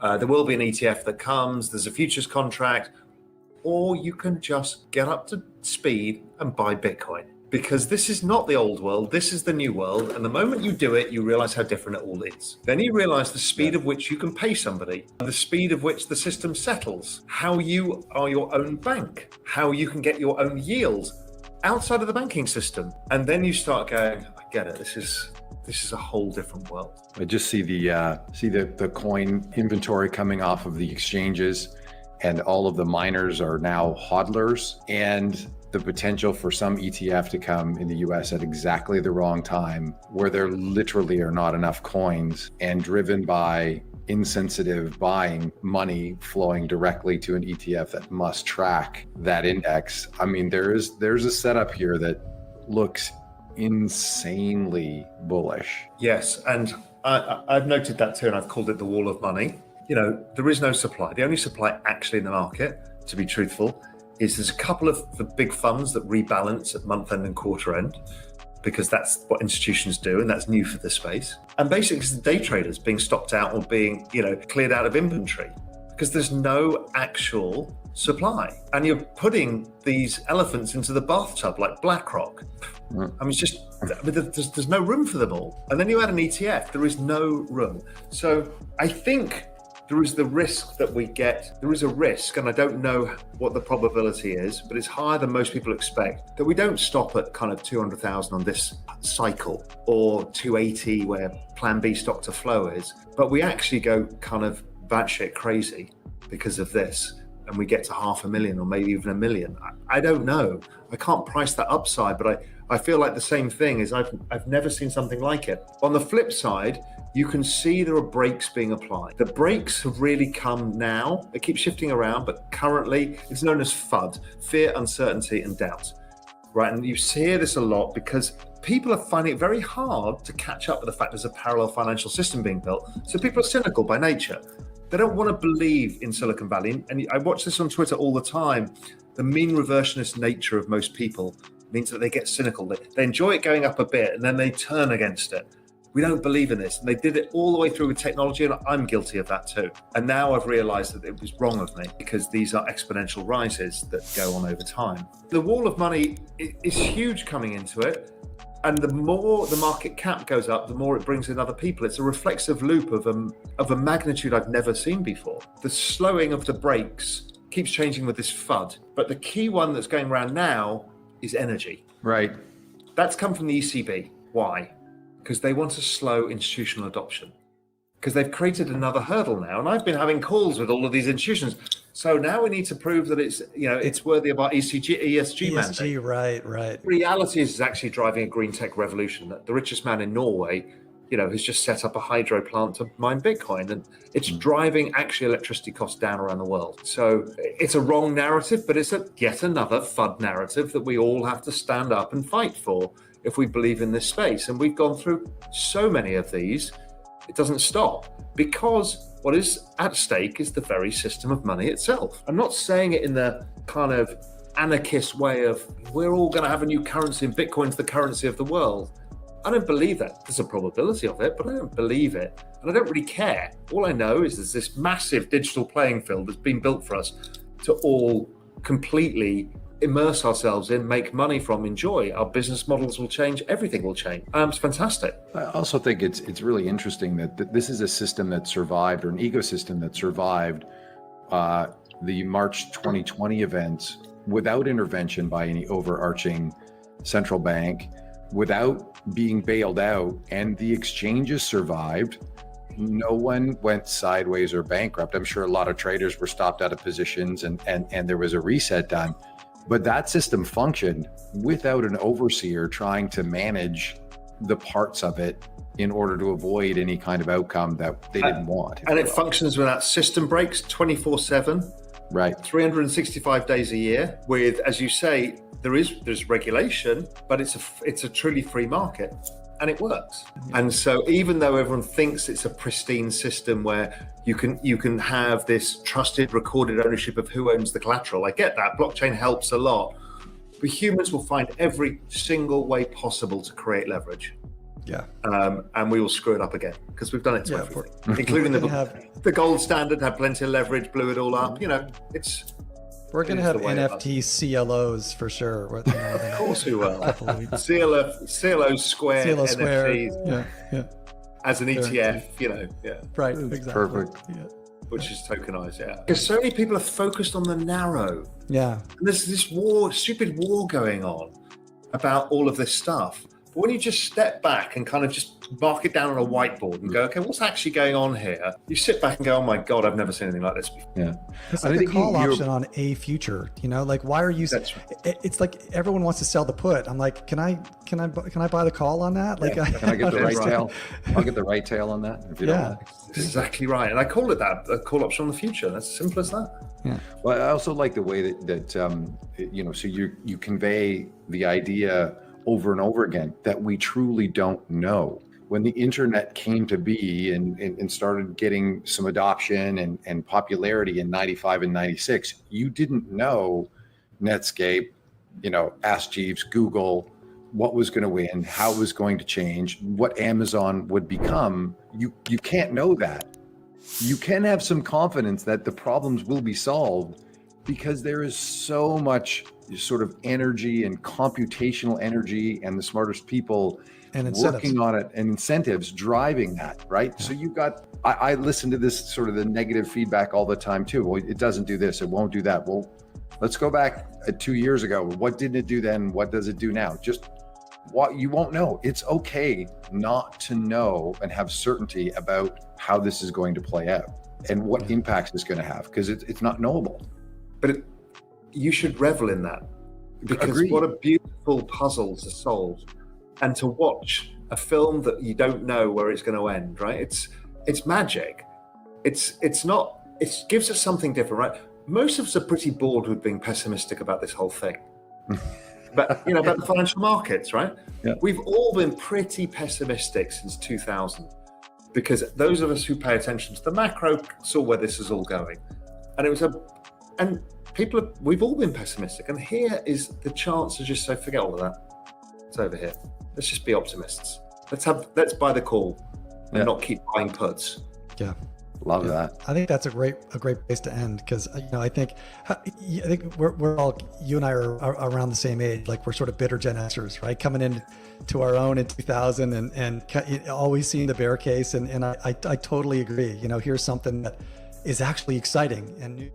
There will be an ETF that comes, there's a futures contract, or you can just get up to speed and buy Bitcoin. Because this is not the old world, this is the new world. And the moment you do it, you realize how different it all is. Then you realize the speed of which you can pay somebody, the speed of which the system settles, how you are your own bank, how you can get your own yield outside of the banking system. And then you start going, I get it, this is a whole different world. I just see the coin inventory coming off of the exchanges, and all of the miners are now hodlers, and the potential for some ETF to come in the US at exactly the wrong time, where there literally are not enough coins, and driven by insensitive buying, money flowing directly to an ETF that must track that index. I mean, there's a setup here that looks insanely bullish. Yes, and I've noted that too, and I've called it the wall of money. You know, there is no supply. The only supply actually in the market, to be truthful, is there's a couple of the big funds that rebalance at month end and quarter end, because that's what institutions do, and that's new for this space. And basically it's the day traders being stopped out or being, cleared out of inventory, because there's no actual supply. And you're putting these elephants into the bathtub like BlackRock. I mean, there's no room for them all. And then you add an ETF, there is no room. So I think there is the risk that we get. There is a risk, and I don't know what the probability is, but it's higher than most people expect, that we don't stop at kind of 200,000 on this cycle, or 280 where plan B stock to flow is, but we actually go kind of batshit crazy because of this, and we get to 500,000 or maybe even 1 million. I don't know. I can't price that upside, but I feel like the same thing is I've never seen something like it. On the flip side, you can see there are brakes being applied. The brakes have really come now. They keep shifting around, but currently it's known as FUD, fear, uncertainty, and doubt. Right, and you hear this a lot because people are finding it very hard to catch up with the fact there's a parallel financial system being built. So people are cynical by nature. They don't want to believe in Silicon Valley. And I watch this on Twitter all the time. The mean reversionist nature of most people means that they get cynical. They enjoy it going up a bit, and then they turn against it. We don't believe in this. And they did it all the way through with technology, and I'm guilty of that too. And now I've realized that it was wrong of me, because these are exponential rises that go on over time. The wall of money is huge coming into it. And the more the market cap goes up, the more it brings in other people. It's a reflexive loop of a magnitude I've never seen before. The slowing of the brakes keeps changing with this FUD. But the key one that's going around now is energy. Right. That's come from the ECB. Why? Because they want to slow institutional adoption, because they've created another hurdle now. And I've been having calls with all of these institutions. So now we need to prove that it's worthy of our ESG mandate. Right. Reality is actually driving a green tech revolution. That the richest man in Norway, has just set up a hydro plant to mine Bitcoin, and it's driving actually electricity costs down around the world. So it's a wrong narrative, but it's yet another FUD narrative that we all have to stand up and fight for if we believe in this space. And we've gone through so many of these, it doesn't stop, because what is at stake is the very system of money itself. I'm not saying it in the kind of anarchist way of we're all going to have a new currency and Bitcoin's the currency of the world. I don't believe that. There's a probability of it, but I don't believe it. And I don't really care. All I know is there's this massive digital playing field that's been built for us to all completely immerse ourselves in, make money from, enjoy. Our business models will change, everything will change. It's fantastic. I also think it's really interesting that this is a system that survived, or an ecosystem that survived the March 2020 events without intervention by any overarching central bank, without being bailed out, and the exchanges survived. No one went sideways or bankrupt. I'm sure a lot of traders were stopped out of positions, and there was a reset done. But that system functioned without an overseer trying to manage the parts of it in order to avoid any kind of outcome that they didn't want. And it functions without system breaks 24/7, right? 365 days a year. With, as you say, there's regulation, but it's a truly free market, and it works. And so even though everyone thinks it's a pristine system where you can have this trusted recorded ownership of who owns the collateral, I get that, blockchain helps a lot, but humans will find every single way possible to create leverage. Yeah. And we will screw it up again because we've done it to Yeah, everything, including the gold standard had plenty of leverage, blew it all up. We're going to have the way it NFT CLOs for sure. Of course we will. Couple of weeks. CLO squared CLO squared. NFTs Yeah. as an ETF, Right. Exactly. Perfect. Yeah. which is tokenized. Yeah, because so many people are focused on the narrow. Yeah. And there's this stupid war going on about all of this stuff. But when you just step back and kind of just mark it down on a whiteboard and go, okay, what's actually going on here? You sit back and go, oh my God, I've never seen anything like this before. Yeah. It's like a call option on a future, like why are you, That's right. it's like everyone wants to sell the put. I'm like, can I buy the call on that? Like, Can I get the right tail? I'll get the right tail on that. If you don't mind. Exactly right. And I call it that, a call option on the future. That's as simple as that. Yeah. Well, I also like the way that so you convey the idea over and over again that we truly don't know. When the internet came to be and started getting some adoption and popularity in 95 and 96, you didn't know Netscape, Ask Jeeves, Google, what was going to win, how it was going to change, what Amazon would become. You can't know that. You can have some confidence that the problems will be solved because there is so much sort of energy and computational energy and the smartest people and working on it and incentives driving that, right? So you've got, I listen to this sort of the negative feedback all the time too. Well, it doesn't do this, it won't do that. Well, let's go back 2 years ago. What didn't it do then? What does it do now? Just what you won't know. It's okay not to know and have certainty about how this is going to play out and what impacts it's going to have, because it's not knowable. But you should revel in that, because Agreed. What a beautiful puzzle to solve, and to watch a film that you don't know where it's going to end. Right? It's magic. It's not. It gives us something different, right? Most of us are pretty bored with being pessimistic about this whole thing. But about the financial markets, right? Yeah. We've all been pretty pessimistic since 2000, because those of us who pay attention to the macro saw where this is all going, and we've all been pessimistic. And here is the chance to just say, forget all of that. It's over here. Let's just be optimists. Let's buy the call and not keep buying puts. Yeah. Love that. I think that's a great place to end, because I think we're all, you and I are around the same age. Like, we're sort of bitter Gen Xers, right? Coming in to our own in 2000 and always seeing the bear case. And I totally agree. Here's something that is actually exciting and new.